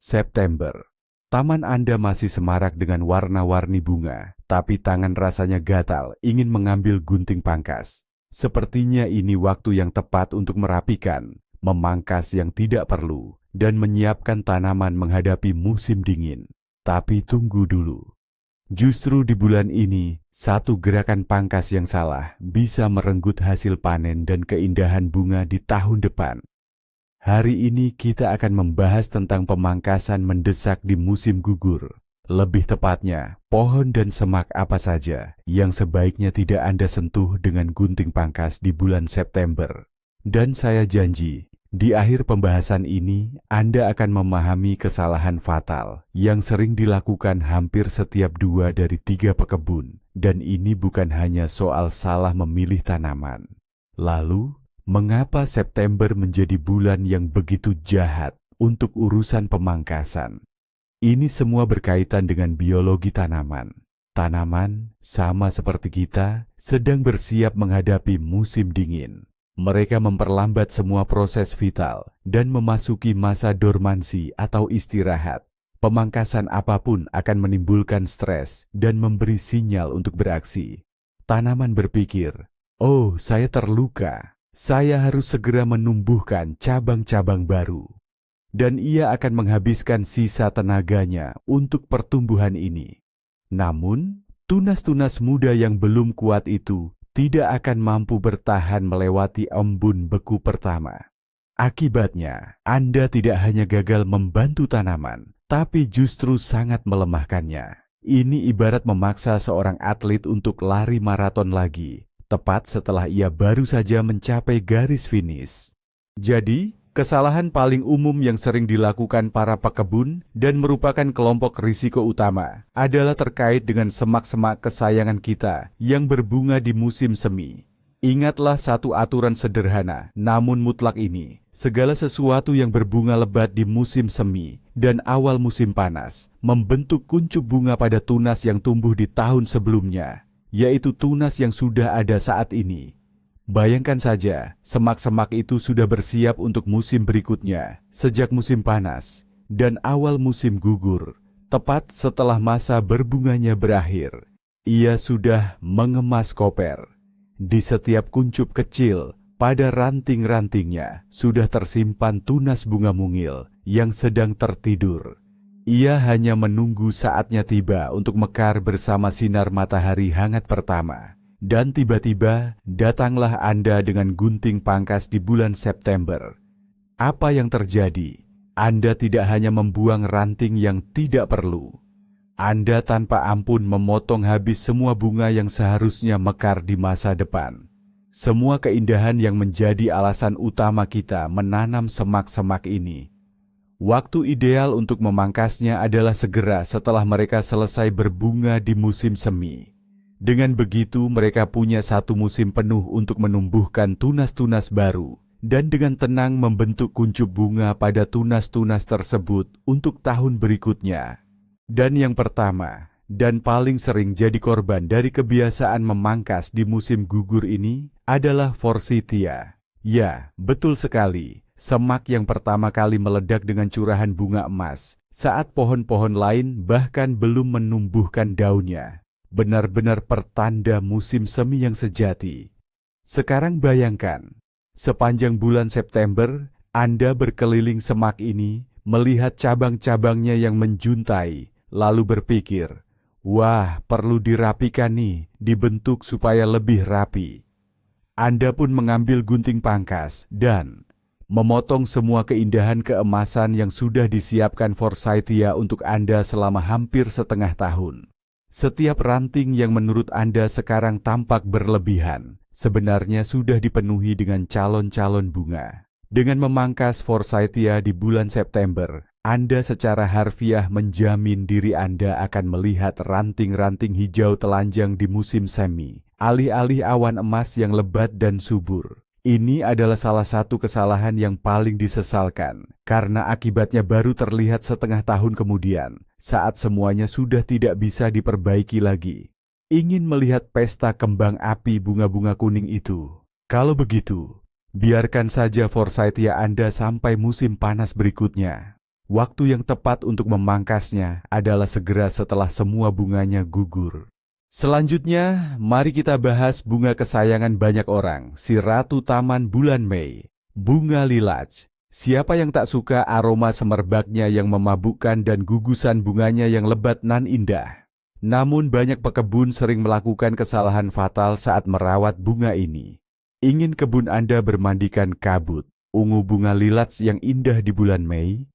September. Taman Anda masih semarak dengan warna-warni bunga, tapi tangan rasanya gatal ingin mengambil gunting pangkas. Sepertinya ini waktu yang tepat untuk merapikan, memangkas yang tidak perlu, dan menyiapkan tanaman menghadapi musim dingin. Tapi tunggu dulu. Justru di bulan ini, satu gerakan pangkas yang salah bisa merenggut hasil panen dan keindahan bunga di tahun depan. Hari ini kita akan membahas tentang pemangkasan mendesak di musim gugur. Lebih tepatnya, pohon dan semak apa saja yang sebaiknya tidak Anda sentuh dengan gunting pangkas di bulan September. Dan saya janji, di akhir pembahasan ini, Anda akan memahami kesalahan fatal yang sering dilakukan hampir setiap 2 dari 3 pekebun. Dan ini bukan hanya soal salah memilih tanaman. Lalu, mengapa September menjadi bulan yang begitu jahat untuk urusan pemangkasan? Ini semua berkaitan dengan biologi tanaman. Tanaman, sama seperti kita, sedang bersiap menghadapi musim dingin. Mereka memperlambat semua proses vital dan memasuki masa dormansi atau istirahat. Pemangkasan apapun akan menimbulkan stres dan memberi sinyal untuk beraksi. Tanaman berpikir, "Oh, saya terluka. Saya harus segera menumbuhkan cabang-cabang baru." Dan ia akan menghabiskan sisa tenaganya untuk pertumbuhan ini. Namun, tunas-tunas muda yang belum kuat itu tidak akan mampu bertahan melewati embun beku pertama. Akibatnya, Anda tidak hanya gagal membantu tanaman, tapi justru sangat melemahkannya. Ini ibarat memaksa seorang atlet untuk lari maraton lagi, tepat setelah ia baru saja mencapai garis finish. Jadi, kesalahan paling umum yang sering dilakukan para pekebun dan merupakan kelompok risiko utama adalah terkait dengan semak-semak kesayangan kita yang berbunga di musim semi. Ingatlah satu aturan sederhana namun mutlak ini, segala sesuatu yang berbunga lebat di musim semi dan awal musim panas membentuk kuncup bunga pada tunas yang tumbuh di tahun sebelumnya, yaitu tunas yang sudah ada saat ini. Bayangkan saja, semak-semak itu sudah bersiap untuk musim berikutnya, sejak musim panas dan awal musim gugur. Tepat setelah masa berbunganya berakhir, ia sudah mengemas koper. Di setiap kuncup kecil, pada ranting-rantingnya, sudah tersimpan tunas bunga mungil yang sedang tertidur. Ia hanya menunggu saatnya tiba untuk mekar bersama sinar matahari hangat pertama. Dan tiba-tiba datanglah Anda dengan gunting pangkas di bulan September. Apa yang terjadi? Anda tidak hanya membuang ranting yang tidak perlu. Anda tanpa ampun memotong habis semua bunga yang seharusnya mekar di masa depan. Semua keindahan yang menjadi alasan utama kita menanam semak-semak ini. Waktu ideal untuk memangkasnya adalah segera setelah mereka selesai berbunga di musim semi. Dengan begitu, mereka punya satu musim penuh untuk menumbuhkan tunas-tunas baru dan dengan tenang membentuk kuncup bunga pada tunas-tunas tersebut untuk tahun berikutnya. Dan yang pertama dan paling sering jadi korban dari kebiasaan memangkas di musim gugur ini adalah Forsythia. Ya, betul sekali. Semak yang pertama kali meledak dengan curahan bunga emas saat pohon-pohon lain bahkan belum menumbuhkan daunnya. Benar-benar pertanda musim semi yang sejati. Sekarang bayangkan, sepanjang bulan September, Anda berkeliling semak ini, melihat cabang-cabangnya yang menjuntai, lalu berpikir, "Wah, perlu dirapikan nih, dibentuk supaya lebih rapi." Anda pun mengambil gunting pangkas dan memotong semua keindahan keemasan yang sudah disiapkan Forsythia untuk Anda selama hampir setengah tahun. Setiap ranting yang menurut Anda sekarang tampak berlebihan, sebenarnya sudah dipenuhi dengan calon-calon bunga. Dengan memangkas Forsythia di bulan September, Anda secara harfiah menjamin diri Anda akan melihat ranting-ranting hijau telanjang di musim semi, alih-alih awan emas yang lebat dan subur. Ini adalah salah satu kesalahan yang paling disesalkan, karena akibatnya baru terlihat setengah tahun kemudian, saat semuanya sudah tidak bisa diperbaiki lagi. Ingin melihat pesta kembang api bunga-bunga kuning itu? Kalau begitu, biarkan saja Forsythia Anda sampai musim panas berikutnya. Waktu yang tepat untuk memangkasnya adalah segera setelah semua bunganya gugur. Selanjutnya, mari kita bahas bunga kesayangan banyak orang, si ratu taman bulan Mei, bunga lilac. Siapa yang tak suka aroma semerbaknya yang memabukkan dan gugusan bunganya yang lebat nan indah? Namun banyak pekebun sering melakukan kesalahan fatal saat merawat bunga ini. Ingin kebun Anda bermandikan kabut, ungu bunga lilac yang indah di bulan Mei?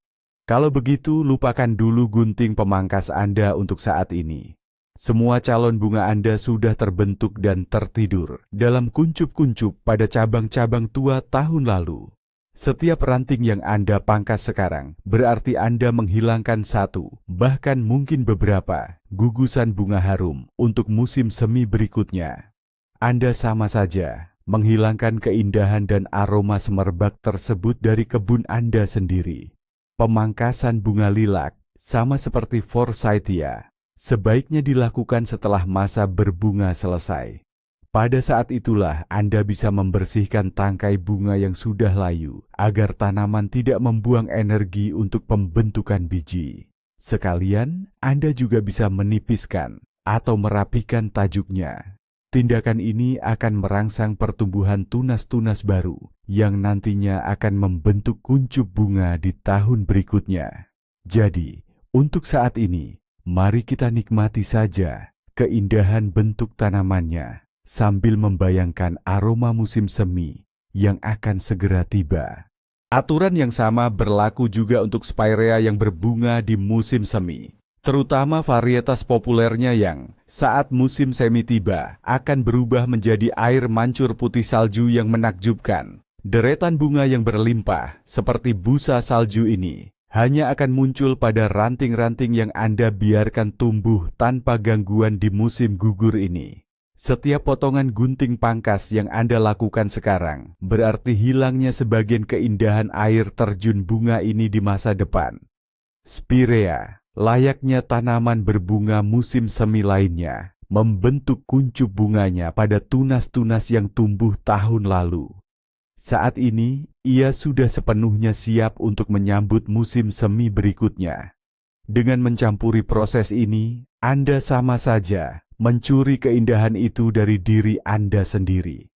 Kalau begitu, lupakan dulu gunting pemangkas Anda untuk saat ini. Semua calon bunga Anda sudah terbentuk dan tertidur dalam kuncup-kuncup pada cabang-cabang tua tahun lalu. Setiap ranting yang Anda pangkas sekarang berarti Anda menghilangkan satu, bahkan mungkin beberapa, gugusan bunga harum untuk musim semi berikutnya. Anda sama saja menghilangkan keindahan dan aroma semerbak tersebut dari kebun Anda sendiri. Pemangkasan bunga lilac, sama seperti forsythia, sebaiknya dilakukan setelah masa berbunga selesai. Pada saat itulah Anda bisa membersihkan tangkai bunga yang sudah layu, agar tanaman tidak membuang energi untuk pembentukan biji. Sekalian, Anda juga bisa menipiskan atau merapikan tajuknya. Tindakan ini akan merangsang pertumbuhan tunas-tunas baru yang nantinya akan membentuk kuncup bunga di tahun berikutnya. Jadi, untuk saat ini, mari kita nikmati saja keindahan bentuk tanamannya sambil membayangkan aroma musim semi yang akan segera tiba. Aturan yang sama berlaku juga untuk spirea yang berbunga di musim semi. Terutama varietas populernya yang saat musim semi tiba akan berubah menjadi air mancur putih salju yang menakjubkan. Deretan bunga yang berlimpah seperti busa salju ini hanya akan muncul pada ranting-ranting yang Anda biarkan tumbuh tanpa gangguan di musim gugur ini. Setiap potongan gunting pangkas yang Anda lakukan sekarang berarti hilangnya sebagian keindahan air terjun bunga ini di masa depan. Spirea, layaknya tanaman berbunga musim semi lainnya, membentuk kuncup bunganya pada tunas-tunas yang tumbuh tahun lalu. Saat ini, ia sudah sepenuhnya siap untuk menyambut musim semi berikutnya. Dengan mencampuri proses ini, Anda sama saja mencuri keindahan itu dari diri Anda sendiri.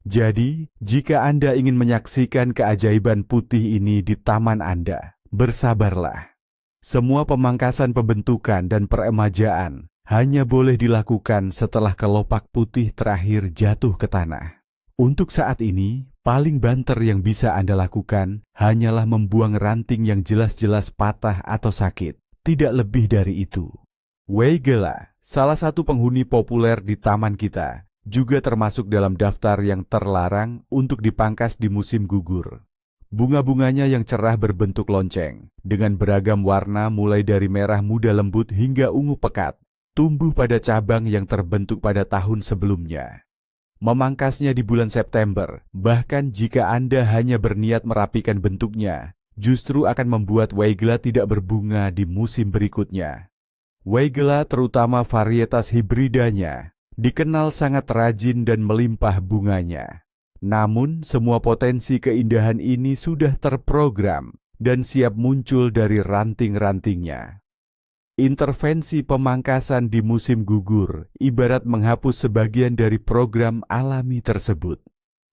Jadi, jika Anda ingin menyaksikan keajaiban putih ini di taman Anda, bersabarlah. Semua pemangkasan pembentukan dan peremajaan hanya boleh dilakukan setelah kelopak putih terakhir jatuh ke tanah. Untuk saat ini, paling banter yang bisa Anda lakukan hanyalah membuang ranting yang jelas-jelas patah atau sakit, tidak lebih dari itu. Weigela, salah satu penghuni populer di taman kita, juga termasuk dalam daftar yang terlarang untuk dipangkas di musim gugur. Bunga-bunganya yang cerah berbentuk lonceng, dengan beragam warna mulai dari merah muda lembut hingga ungu pekat, tumbuh pada cabang yang terbentuk pada tahun sebelumnya. Memangkasnya di bulan September, bahkan jika Anda hanya berniat merapikan bentuknya, justru akan membuat Weigela tidak berbunga di musim berikutnya. Weigela, terutama varietas hibridanya, dikenal sangat rajin dan melimpah bunganya. Namun, semua potensi keindahan ini sudah terprogram dan siap muncul dari ranting-rantingnya. Intervensi pemangkasan di musim gugur ibarat menghapus sebagian dari program alami tersebut.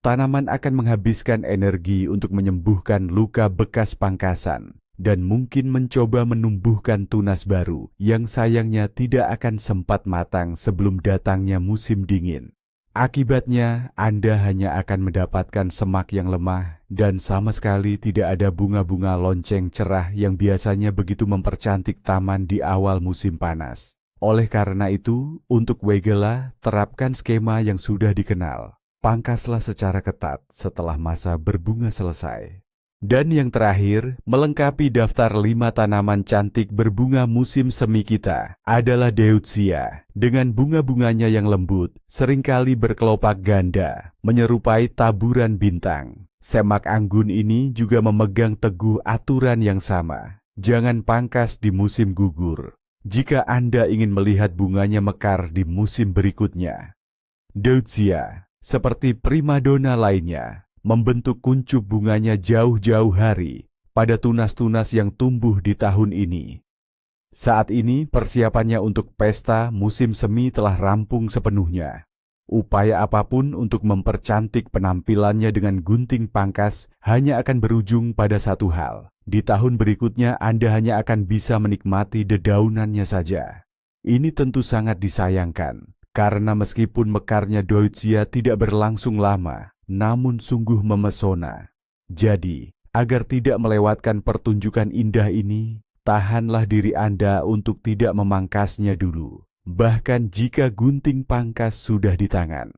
Tanaman akan menghabiskan energi untuk menyembuhkan luka bekas pangkasan dan mungkin mencoba menumbuhkan tunas baru yang sayangnya tidak akan sempat matang sebelum datangnya musim dingin. Akibatnya, Anda hanya akan mendapatkan semak yang lemah dan sama sekali tidak ada bunga-bunga lonceng cerah yang biasanya begitu mempercantik taman di awal musim panas. Oleh karena itu, untuk Weigela, terapkan skema yang sudah dikenal. Pangkaslah secara ketat setelah masa berbunga selesai. Dan yang terakhir, melengkapi daftar 5 tanaman cantik berbunga musim semi kita adalah Deutzia. Dengan bunga-bunganya yang lembut, seringkali berkelopak ganda, menyerupai taburan bintang. Semak anggun ini juga memegang teguh aturan yang sama. Jangan pangkas di musim gugur, jika Anda ingin melihat bunganya mekar di musim berikutnya. Deutzia, seperti primadona lainnya, membentuk kuncup bunganya jauh-jauh hari, pada tunas-tunas yang tumbuh di tahun ini. Saat ini persiapannya untuk pesta musim semi telah rampung sepenuhnya. Upaya apapun untuk mempercantik penampilannya dengan gunting pangkas hanya akan berujung pada satu hal. Di tahun berikutnya Anda hanya akan bisa menikmati dedaunannya saja. Ini tentu sangat disayangkan, karena meskipun mekarnya Deutzia tidak berlangsung lama, namun sungguh memesona. Jadi, agar tidak melewatkan pertunjukan indah ini, tahanlah diri Anda untuk tidak memangkasnya dulu. Bahkan jika gunting pangkas sudah di tangan.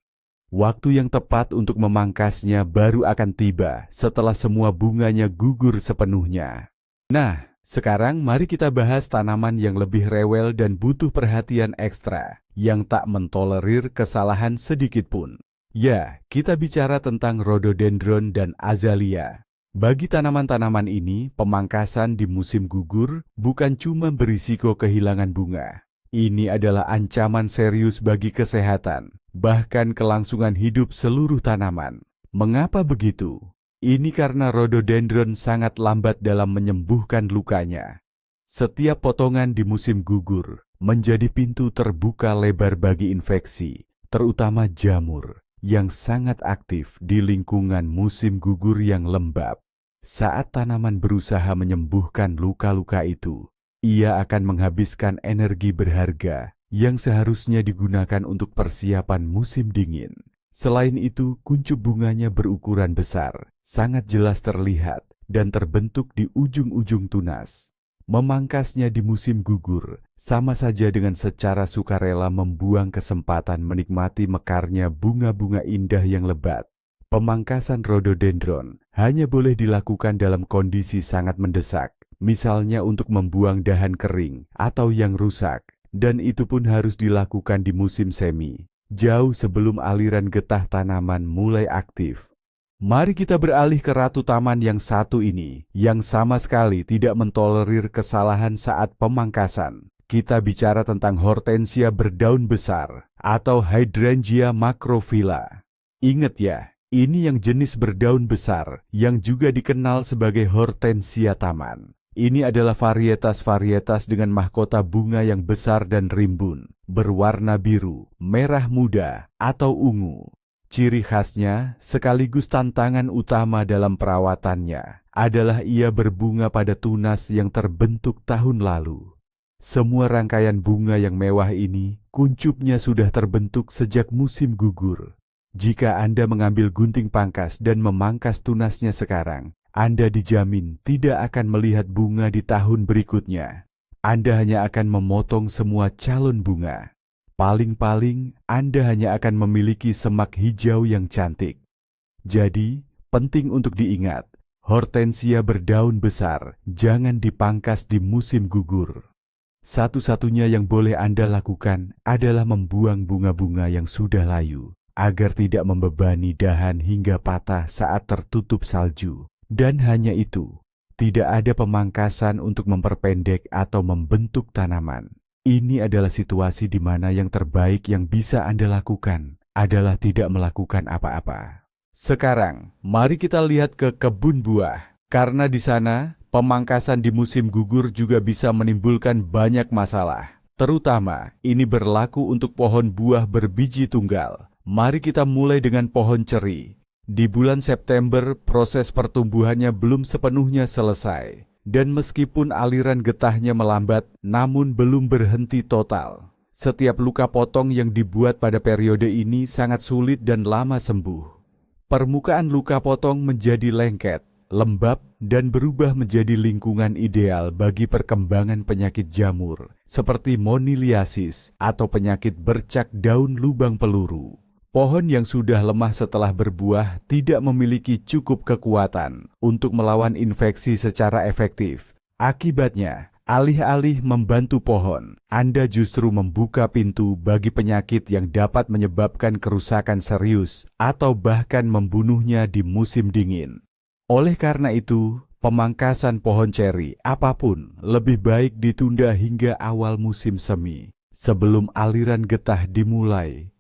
Waktu yang tepat untuk memangkasnya baru akan tiba setelah semua bunganya gugur sepenuhnya. Nah, sekarang mari kita bahas tanaman yang lebih rewel dan butuh perhatian ekstra, yang tak mentolerir kesalahan sedikit pun. Ya, kita bicara tentang rhododendron dan azalea. Bagi tanaman-tanaman ini, pemangkasan di musim gugur bukan cuma berisiko kehilangan bunga. Ini adalah ancaman serius bagi kesehatan, bahkan kelangsungan hidup seluruh tanaman. Mengapa begitu? Ini karena rhododendron sangat lambat dalam menyembuhkan lukanya. Setiap potongan di musim gugur menjadi pintu terbuka lebar bagi infeksi, terutama jamur, yang sangat aktif di lingkungan musim gugur yang lembab. Saat tanaman berusaha menyembuhkan luka-luka itu, ia akan menghabiskan energi berharga yang seharusnya digunakan untuk persiapan musim dingin. Selain itu, kuncup bunganya berukuran besar, sangat jelas terlihat, dan terbentuk di ujung-ujung tunas. Memangkasnya di musim gugur sama saja dengan secara sukarela membuang kesempatan menikmati mekarnya bunga-bunga indah yang lebat. Pemangkasan rhododendron hanya boleh dilakukan dalam kondisi sangat mendesak, misalnya untuk membuang dahan kering atau yang rusak, dan itu pun harus dilakukan di musim semi, jauh sebelum aliran getah tanaman mulai aktif. Mari kita beralih ke ratu taman yang satu ini, yang sama sekali tidak mentolerir kesalahan saat pemangkasan. Kita bicara tentang hortensia berdaun besar atau Hydrangea macrophylla. Ingat ya, ini yang jenis berdaun besar yang juga dikenal sebagai hortensia taman. Ini adalah varietas-varietas dengan mahkota bunga yang besar dan rimbun, berwarna biru, merah muda, atau ungu. Ciri khasnya sekaligus tantangan utama dalam perawatannya adalah ia berbunga pada tunas yang terbentuk tahun lalu. Semua rangkaian bunga yang mewah ini, kuncupnya sudah terbentuk sejak musim gugur. Jika Anda mengambil gunting pangkas dan memangkas tunasnya sekarang, Anda dijamin tidak akan melihat bunga di tahun berikutnya. Anda hanya akan memotong semua calon bunga. Paling-paling, Anda hanya akan memiliki semak hijau yang cantik. Jadi, penting untuk diingat, hortensia berdaun besar jangan dipangkas di musim gugur. Satu-satunya yang boleh Anda lakukan adalah membuang bunga-bunga yang sudah layu, agar tidak membebani dahan hingga patah saat tertutup salju. Dan hanya itu, tidak ada pemangkasan untuk memperpendek atau membentuk tanaman. Ini adalah situasi di mana yang terbaik yang bisa Anda lakukan adalah tidak melakukan apa-apa. Sekarang, mari kita lihat ke kebun buah. Karena di sana, pemangkasan di musim gugur juga bisa menimbulkan banyak masalah. Terutama, ini berlaku untuk pohon buah berbiji tunggal. Mari kita mulai dengan pohon ceri. Di bulan September, proses pertumbuhannya belum sepenuhnya selesai. Dan meskipun aliran getahnya melambat, namun belum berhenti total. Setiap luka potong yang dibuat pada periode ini sangat sulit dan lama sembuh. Permukaan luka potong menjadi lengket, lembab, dan berubah menjadi lingkungan ideal bagi perkembangan penyakit jamur, seperti moniliasis atau penyakit bercak daun lubang peluru. Pohon yang sudah lemah setelah berbuah tidak memiliki cukup kekuatan untuk melawan infeksi secara efektif. Akibatnya, alih-alih membantu pohon, Anda justru membuka pintu bagi penyakit yang dapat menyebabkan kerusakan serius atau bahkan membunuhnya di musim dingin. Oleh karena itu, pemangkasan pohon ceri apapun lebih baik ditunda hingga awal musim semi, sebelum aliran getah dimulai.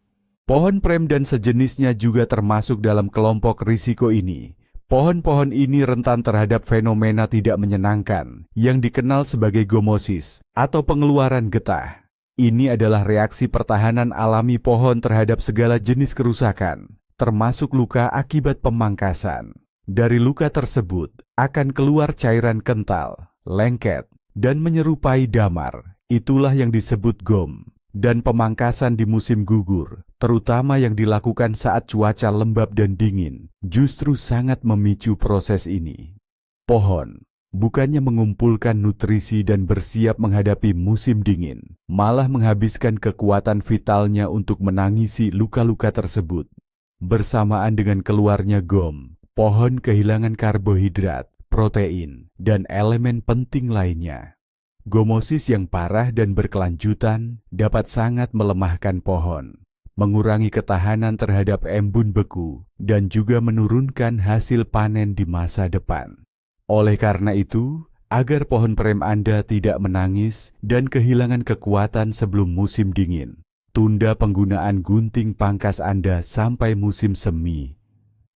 Pohon prem dan sejenisnya juga termasuk dalam kelompok risiko ini. Pohon-pohon ini rentan terhadap fenomena tidak menyenangkan yang dikenal sebagai gomosis atau pengeluaran getah. Ini adalah reaksi pertahanan alami pohon terhadap segala jenis kerusakan, termasuk luka akibat pemangkasan. Dari luka tersebut akan keluar cairan kental, lengket, dan menyerupai damar. Itulah yang disebut gom. Dan pemangkasan di musim gugur, terutama yang dilakukan saat cuaca lembab dan dingin, justru sangat memicu proses ini. Pohon bukannya mengumpulkan nutrisi dan bersiap menghadapi musim dingin, malah menghabiskan kekuatan vitalnya untuk menangisi luka-luka tersebut. Bersamaan dengan keluarnya gom, pohon kehilangan karbohidrat, protein, dan elemen penting lainnya. Gomosis yang parah dan berkelanjutan dapat sangat melemahkan pohon, mengurangi ketahanan terhadap embun beku, dan juga menurunkan hasil panen di masa depan. Oleh karena itu, agar pohon prem Anda tidak menangis dan kehilangan kekuatan sebelum musim dingin, tunda penggunaan gunting pangkas Anda sampai musim semi.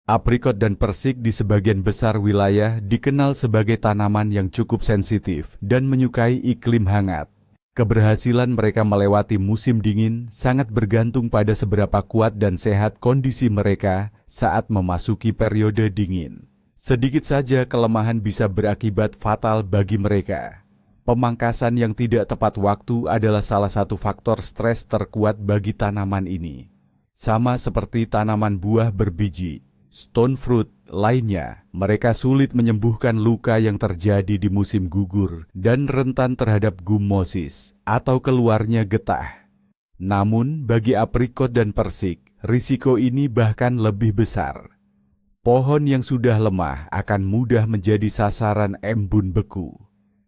Aprikot dan persik di sebagian besar wilayah dikenal sebagai tanaman yang cukup sensitif dan menyukai iklim hangat. Keberhasilan mereka melewati musim dingin sangat bergantung pada seberapa kuat dan sehat kondisi mereka saat memasuki periode dingin. Sedikit saja kelemahan bisa berakibat fatal bagi mereka. Pemangkasan yang tidak tepat waktu adalah salah satu faktor stres terkuat bagi tanaman ini. Sama seperti tanaman buah berbiji, stone fruit lainnya, mereka sulit menyembuhkan luka yang terjadi di musim gugur dan rentan terhadap gumosis atau keluarnya getah. Namun, bagi aprikot dan persik, risiko ini bahkan lebih besar. Pohon yang sudah lemah akan mudah menjadi sasaran embun beku.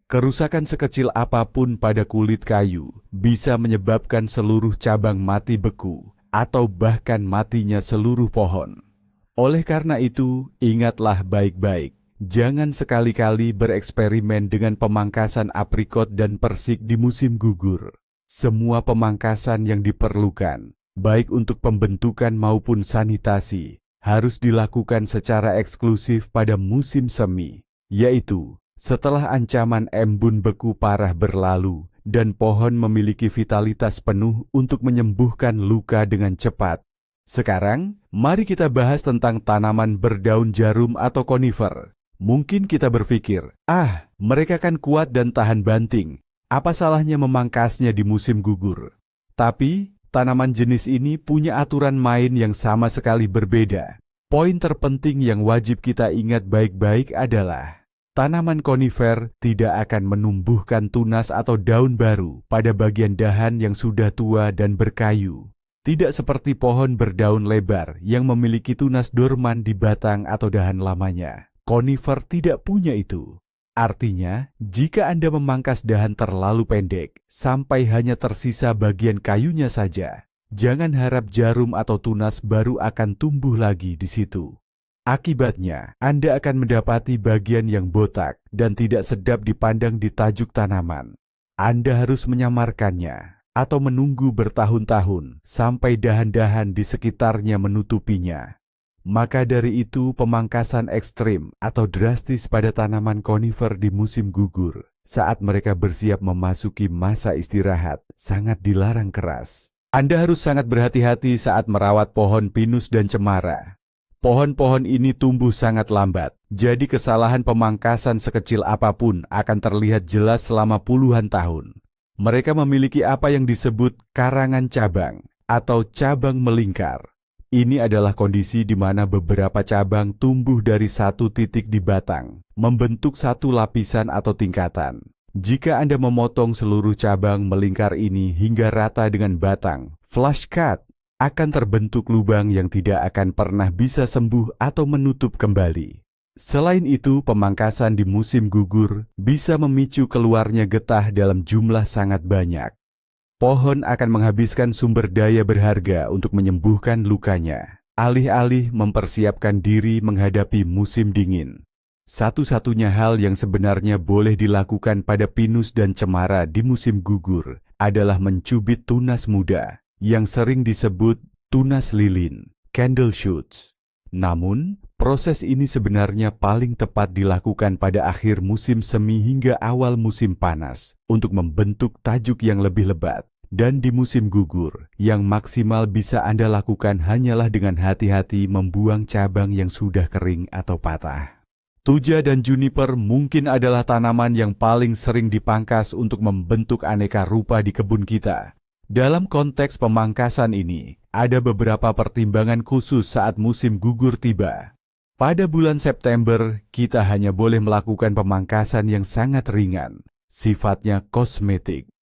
Kerusakan sekecil apapun pada kulit kayu bisa menyebabkan seluruh cabang mati beku atau bahkan matinya seluruh pohon. Oleh karena itu, ingatlah baik-baik, jangan sekali-kali bereksperimen dengan pemangkasan aprikot dan persik di musim gugur. Semua pemangkasan yang diperlukan, baik untuk pembentukan maupun sanitasi, harus dilakukan secara eksklusif pada musim semi, yaitu setelah ancaman embun beku parah berlalu dan pohon memiliki vitalitas penuh untuk menyembuhkan luka dengan cepat. Sekarang, mari kita bahas tentang tanaman berdaun jarum atau konifer. Mungkin kita berpikir, mereka kan kuat dan tahan banting. Apa salahnya memangkasnya di musim gugur? Tapi, tanaman jenis ini punya aturan main yang sama sekali berbeda. Poin terpenting yang wajib kita ingat baik-baik adalah, tanaman konifer tidak akan menumbuhkan tunas atau daun baru pada bagian dahan yang sudah tua dan berkayu. Tidak seperti pohon berdaun lebar yang memiliki tunas dorman di batang atau dahan lamanya. Konifer tidak punya itu. Artinya, jika Anda memangkas dahan terlalu pendek sampai hanya tersisa bagian kayunya saja, jangan harap jarum atau tunas baru akan tumbuh lagi di situ. Akibatnya, Anda akan mendapati bagian yang botak dan tidak sedap dipandang di tajuk tanaman. Anda harus menyamarkannya atau menunggu bertahun-tahun sampai dahan-dahan di sekitarnya menutupinya. Maka dari itu pemangkasan ekstrim atau drastis pada tanaman konifer di musim gugur saat mereka bersiap memasuki masa istirahat sangat dilarang keras. Anda harus sangat berhati-hati saat merawat pohon pinus dan cemara. Pohon-pohon ini tumbuh sangat lambat, jadi kesalahan pemangkasan sekecil apapun akan terlihat jelas selama puluhan tahun. Mereka memiliki apa yang disebut karangan cabang atau cabang melingkar. Ini adalah kondisi di mana beberapa cabang tumbuh dari satu titik di batang, membentuk satu lapisan atau tingkatan. Jika Anda memotong seluruh cabang melingkar ini hingga rata dengan batang, flush cut, akan terbentuk lubang yang tidak akan pernah bisa sembuh atau menutup kembali. Selain itu, pemangkasan di musim gugur bisa memicu keluarnya getah dalam jumlah sangat banyak. Pohon akan menghabiskan sumber daya berharga untuk menyembuhkan lukanya, alih-alih mempersiapkan diri menghadapi musim dingin. Satu-satunya hal yang sebenarnya boleh dilakukan pada pinus dan cemara di musim gugur adalah mencubit tunas muda, yang sering disebut tunas lilin, candle shoots. Namun, Proses ini sebenarnya paling tepat dilakukan pada akhir musim semi hingga awal musim panas untuk membentuk tajuk yang lebih lebat. Dan di musim gugur, yang maksimal bisa Anda lakukan hanyalah dengan hati-hati membuang cabang yang sudah kering atau patah. Tuja dan juniper mungkin adalah tanaman yang paling sering dipangkas untuk membentuk aneka rupa di kebun kita. Dalam konteks pemangkasan ini, ada beberapa pertimbangan khusus saat musim gugur tiba. Pada bulan September, kita hanya boleh melakukan pemangkasan yang sangat ringan, sifatnya kosmetik.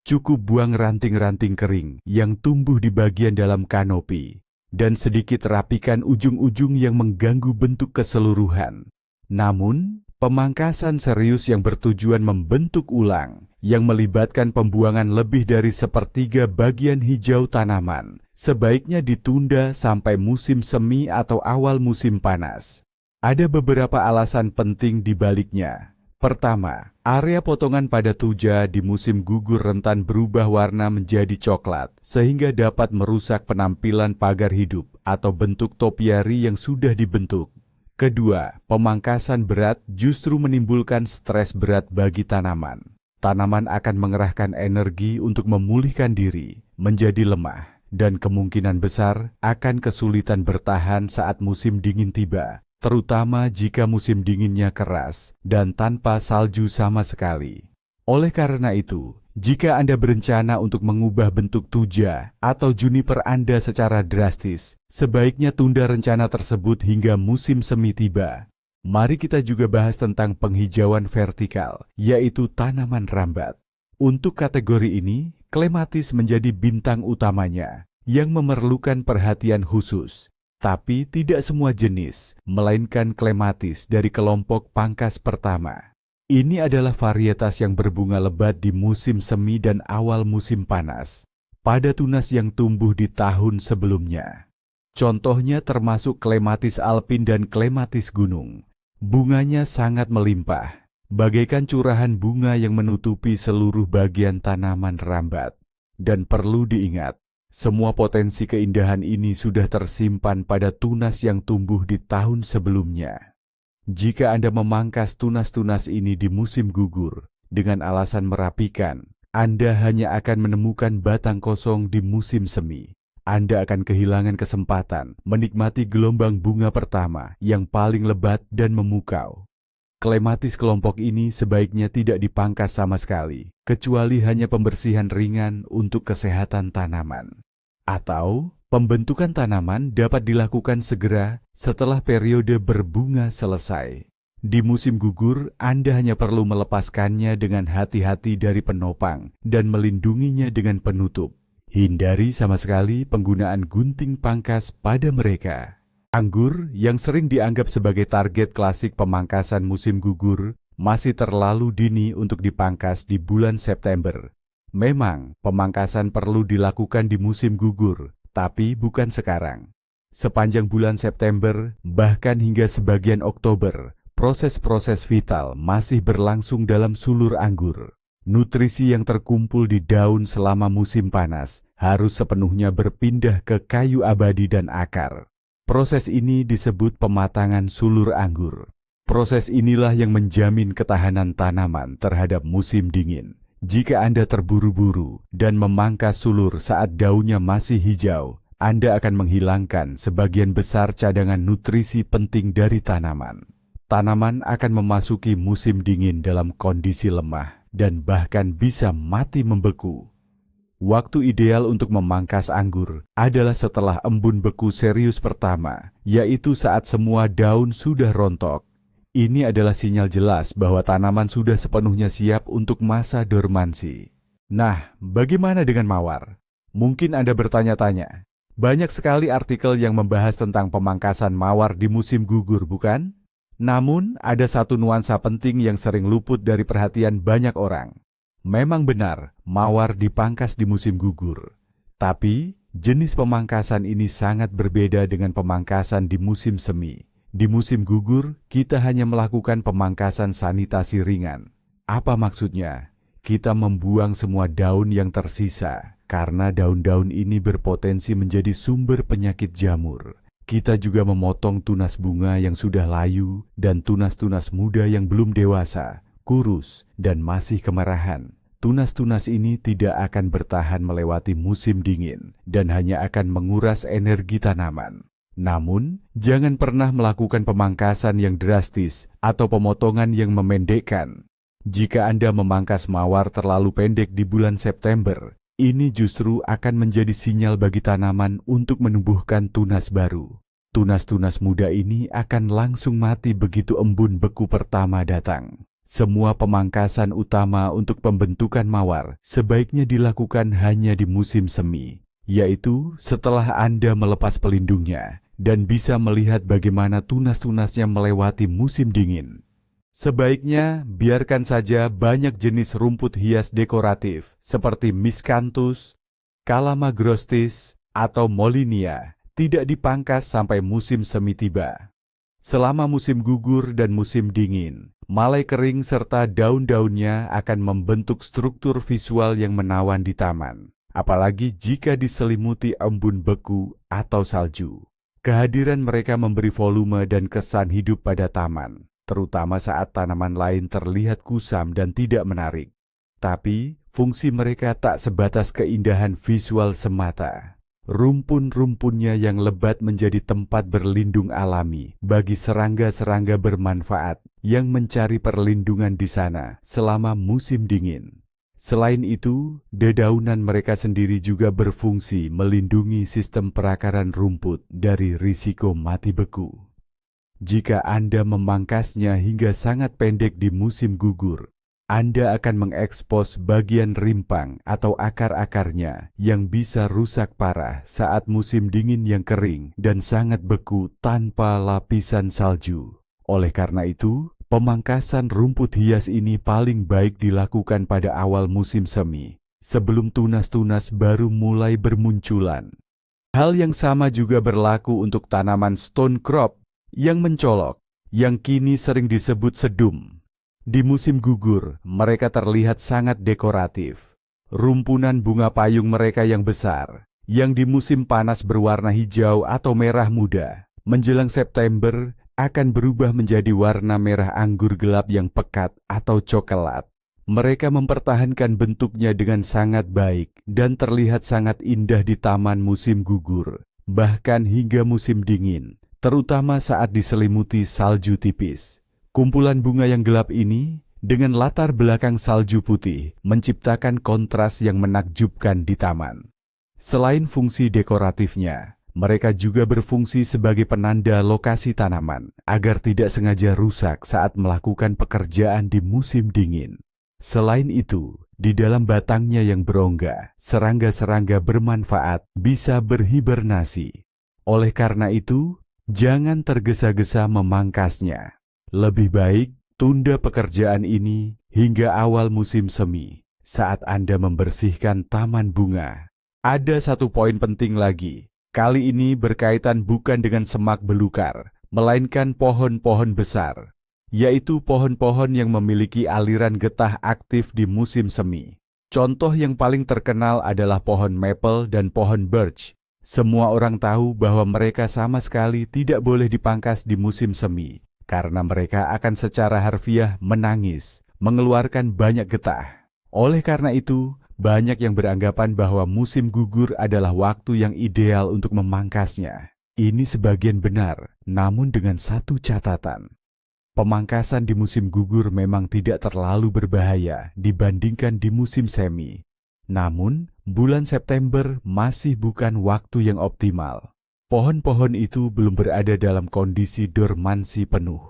Cukup buang ranting-ranting kering yang tumbuh di bagian dalam kanopi, dan sedikit rapikan ujung-ujung yang mengganggu bentuk keseluruhan. Namun, pemangkasan serius yang bertujuan membentuk ulang, yang melibatkan pembuangan lebih dari sepertiga bagian hijau tanaman, sebaiknya ditunda sampai musim semi atau awal musim panas. Ada beberapa alasan penting di baliknya. Pertama, area potongan pada tuja di musim gugur rentan berubah warna menjadi coklat, sehingga dapat merusak penampilan pagar hidup atau bentuk topiari yang sudah dibentuk. Kedua, pemangkasan berat justru menimbulkan stres berat bagi tanaman. Tanaman akan mengerahkan energi untuk memulihkan diri, menjadi lemah, dan kemungkinan besar akan kesulitan bertahan saat musim dingin tiba. Terutama jika musim dinginnya keras dan tanpa salju sama sekali. Oleh karena itu, jika Anda berencana untuk mengubah bentuk tuja atau juniper Anda secara drastis, sebaiknya tunda rencana tersebut hingga musim semi tiba. Mari kita juga bahas tentang penghijauan vertikal, yaitu tanaman rambat. Untuk kategori ini, klematis menjadi bintang utamanya, yang memerlukan perhatian khusus. Tapi tidak semua jenis, melainkan klematis dari kelompok pangkas pertama. Ini adalah varietas yang berbunga lebat di musim semi dan awal musim panas, pada tunas yang tumbuh di tahun sebelumnya. Contohnya termasuk klematis alpin dan klematis gunung. Bunganya sangat melimpah, bagaikan curahan bunga yang menutupi seluruh bagian tanaman rambat. Dan perlu diingat, semua potensi keindahan ini sudah tersimpan pada tunas yang tumbuh di tahun sebelumnya. Jika Anda memangkas tunas-tunas ini di musim gugur dengan alasan merapikan, Anda hanya akan menemukan batang kosong di musim semi. Anda akan kehilangan kesempatan menikmati gelombang bunga pertama yang paling lebat dan memukau. Klematis kelompok ini sebaiknya tidak dipangkas sama sekali, kecuali hanya pembersihan ringan untuk kesehatan tanaman. Atau, pembentukan tanaman dapat dilakukan segera setelah periode berbunga selesai. Di musim gugur, Anda hanya perlu melepaskannya dengan hati-hati dari penopang dan melindunginya dengan penutup. Hindari sama sekali penggunaan gunting pangkas pada mereka. Anggur yang sering dianggap sebagai target klasik pemangkasan musim gugur masih terlalu dini untuk dipangkas di bulan September. Memang, pemangkasan perlu dilakukan di musim gugur, tapi bukan sekarang. Sepanjang bulan September, bahkan hingga sebagian Oktober, proses-proses vital masih berlangsung dalam sulur anggur. Nutrisi yang terkumpul di daun selama musim panas harus sepenuhnya berpindah ke kayu abadi dan akar. Proses ini disebut pematangan sulur anggur. Proses inilah yang menjamin ketahanan tanaman terhadap musim dingin. Jika Anda terburu-buru dan memangkas sulur saat daunnya masih hijau, Anda akan menghilangkan sebagian besar cadangan nutrisi penting dari tanaman. Tanaman akan memasuki musim dingin dalam kondisi lemah dan bahkan bisa mati membeku. Waktu ideal untuk memangkas anggur adalah setelah embun beku serius pertama, yaitu saat semua daun sudah rontok. Ini adalah sinyal jelas bahwa tanaman sudah sepenuhnya siap untuk masa dormansi. Nah, bagaimana dengan mawar? Mungkin Anda bertanya-tanya. Banyak sekali artikel yang membahas tentang pemangkasan mawar di musim gugur, bukan? Namun, ada satu nuansa penting yang sering luput dari perhatian banyak orang. Memang benar, mawar dipangkas di musim gugur. Tapi, jenis pemangkasan ini sangat berbeda dengan pemangkasan di musim semi. Di musim gugur, kita hanya melakukan pemangkasan sanitasi ringan. Apa maksudnya? Kita membuang semua daun yang tersisa, karena daun-daun ini berpotensi menjadi sumber penyakit jamur. Kita juga memotong tunas bunga yang sudah layu dan tunas-tunas muda yang belum dewasa, kurus, dan masih kemerahan. Tunas-tunas ini tidak akan bertahan melewati musim dingin dan hanya akan menguras energi tanaman. Namun, jangan pernah melakukan pemangkasan yang drastis atau pemotongan yang memendekkan. Jika Anda memangkas mawar terlalu pendek di bulan September, ini justru akan menjadi sinyal bagi tanaman untuk menumbuhkan tunas baru. Tunas-tunas muda ini akan langsung mati begitu embun beku pertama datang. Semua pemangkasan utama untuk pembentukan mawar sebaiknya dilakukan hanya di musim semi, yaitu setelah Anda melepas pelindungnya dan bisa melihat bagaimana tunas-tunasnya melewati musim dingin. Sebaiknya biarkan saja banyak jenis rumput hias dekoratif seperti Miscanthus, Calamagrostis, atau Molinia tidak dipangkas sampai musim semi tiba. Selama musim gugur dan musim dingin, malai kering serta daun-daunnya akan membentuk struktur visual yang menawan di taman, apalagi jika diselimuti embun beku atau salju. Kehadiran mereka memberi volume dan kesan hidup pada taman, terutama saat tanaman lain terlihat kusam dan tidak menarik. Tapi, fungsi mereka tak sebatas keindahan visual semata. Rumpun-rumpunnya yang lebat menjadi tempat berlindung alami bagi serangga-serangga bermanfaat yang mencari perlindungan di sana selama musim dingin. Selain itu, dedaunan mereka sendiri juga berfungsi melindungi sistem perakaran rumput dari risiko mati beku. Jika Anda memangkasnya hingga sangat pendek di musim gugur, Anda akan mengekspos bagian rimpang atau akar-akarnya yang bisa rusak parah saat musim dingin yang kering dan sangat beku tanpa lapisan salju. Oleh karena itu, pemangkasan rumput hias ini paling baik dilakukan pada awal musim semi, sebelum tunas-tunas baru mulai bermunculan. Hal yang sama juga berlaku untuk tanaman stone crop yang mencolok, yang kini sering disebut sedum. Di musim gugur, mereka terlihat sangat dekoratif. Rumpunan bunga payung mereka yang besar, yang di musim panas berwarna hijau atau merah muda, menjelang September akan berubah menjadi warna merah anggur gelap yang pekat atau coklat. Mereka mempertahankan bentuknya dengan sangat baik dan terlihat sangat indah di taman musim gugur, bahkan hingga musim dingin, terutama saat diselimuti salju tipis. Kumpulan bunga yang gelap ini, dengan latar belakang salju putih, menciptakan kontras yang menakjubkan di taman. Selain fungsi dekoratifnya, mereka juga berfungsi sebagai penanda lokasi tanaman, agar tidak sengaja rusak saat melakukan pekerjaan di musim dingin. Selain itu, di dalam batangnya yang berongga, serangga-serangga bermanfaat bisa berhibernasi. Oleh karena itu, jangan tergesa-gesa memangkasnya. Lebih baik tunda pekerjaan ini hingga awal musim semi, saat Anda membersihkan taman bunga. Ada satu poin penting lagi, kali ini berkaitan bukan dengan semak belukar, melainkan pohon-pohon besar, yaitu pohon-pohon yang memiliki aliran getah aktif di musim semi. Contoh yang paling terkenal adalah pohon maple dan pohon birch. Semua orang tahu bahwa mereka sama sekali tidak boleh dipangkas di musim semi, karena mereka akan secara harfiah menangis, mengeluarkan banyak getah. Oleh karena itu, banyak yang beranggapan bahwa musim gugur adalah waktu yang ideal untuk memangkasnya. Ini sebagian benar, namun dengan satu catatan. Pemangkasan di musim gugur memang tidak terlalu berbahaya dibandingkan di musim semi. Namun, bulan September masih bukan waktu yang optimal. Pohon-pohon itu belum berada dalam kondisi dormansi penuh.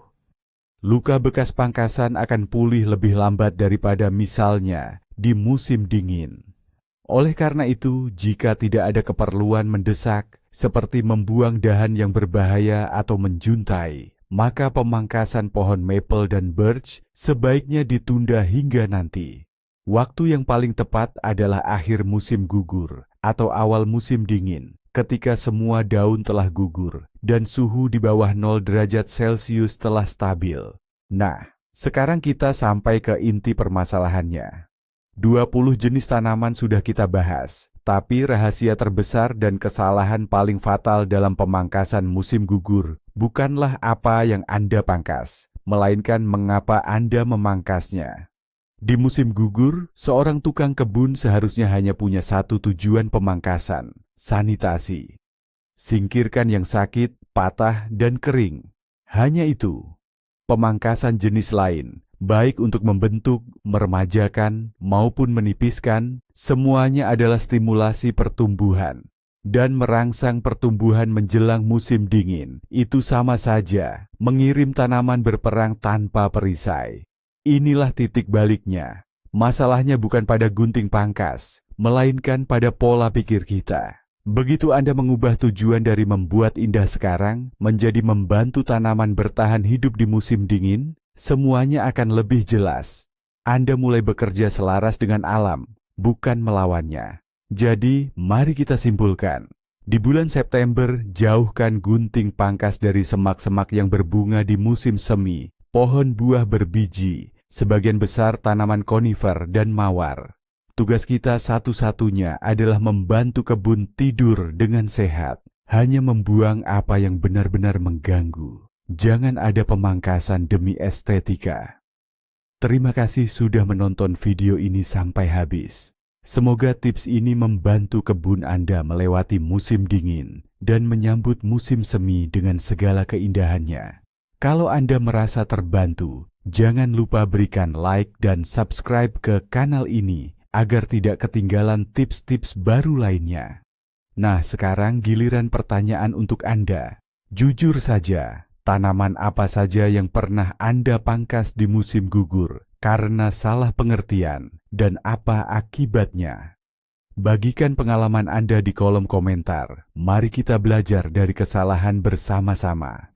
Luka bekas pangkasan akan pulih lebih lambat daripada misalnya di musim dingin. Oleh karena itu, jika tidak ada keperluan mendesak seperti membuang dahan yang berbahaya atau menjuntai, maka pemangkasan pohon maple dan birch sebaiknya ditunda hingga nanti. Waktu yang paling tepat adalah akhir musim gugur atau awal musim dingin, ketika semua daun telah gugur dan suhu di bawah 0 derajat Celcius telah stabil. Nah, sekarang kita sampai ke inti permasalahannya. 20 jenis tanaman sudah kita bahas, tapi rahasia terbesar dan kesalahan paling fatal dalam pemangkasan musim gugur bukanlah apa yang Anda pangkas, melainkan mengapa Anda memangkasnya. Di musim gugur, seorang tukang kebun seharusnya hanya punya satu tujuan pemangkasan, sanitasi. Singkirkan yang sakit, patah, dan kering. Hanya itu. Pemangkasan jenis lain, baik untuk membentuk, meremajakan, maupun menipiskan, semuanya adalah stimulasi pertumbuhan. Dan merangsang pertumbuhan menjelang musim dingin, itu sama saja mengirim tanaman berperang tanpa perisai. Inilah titik baliknya. Masalahnya bukan pada gunting pangkas, melainkan pada pola pikir kita. Begitu Anda mengubah tujuan dari membuat indah sekarang menjadi membantu tanaman bertahan hidup di musim dingin, semuanya akan lebih jelas. Anda mulai bekerja selaras dengan alam, bukan melawannya. Jadi, mari kita simpulkan. Di bulan September, jauhkan gunting pangkas dari semak-semak yang berbunga di musim semi, pohon buah berbiji, sebagian besar tanaman konifer dan mawar. Tugas kita satu-satunya adalah membantu kebun tidur dengan sehat, hanya membuang apa yang benar-benar mengganggu. Jangan ada pemangkasan demi estetika. Terima kasih sudah menonton video ini sampai habis. Semoga tips ini membantu kebun Anda melewati musim dingin dan menyambut musim semi dengan segala keindahannya. Kalau Anda merasa terbantu, jangan lupa berikan like dan subscribe ke kanal ini agar tidak ketinggalan tips-tips baru lainnya. Nah, sekarang giliran pertanyaan untuk Anda. Jujur saja, tanaman apa saja yang pernah Anda pangkas di musim gugur karena salah pengertian dan apa akibatnya? Bagikan pengalaman Anda di kolom komentar. Mari kita belajar dari kesalahan bersama-sama.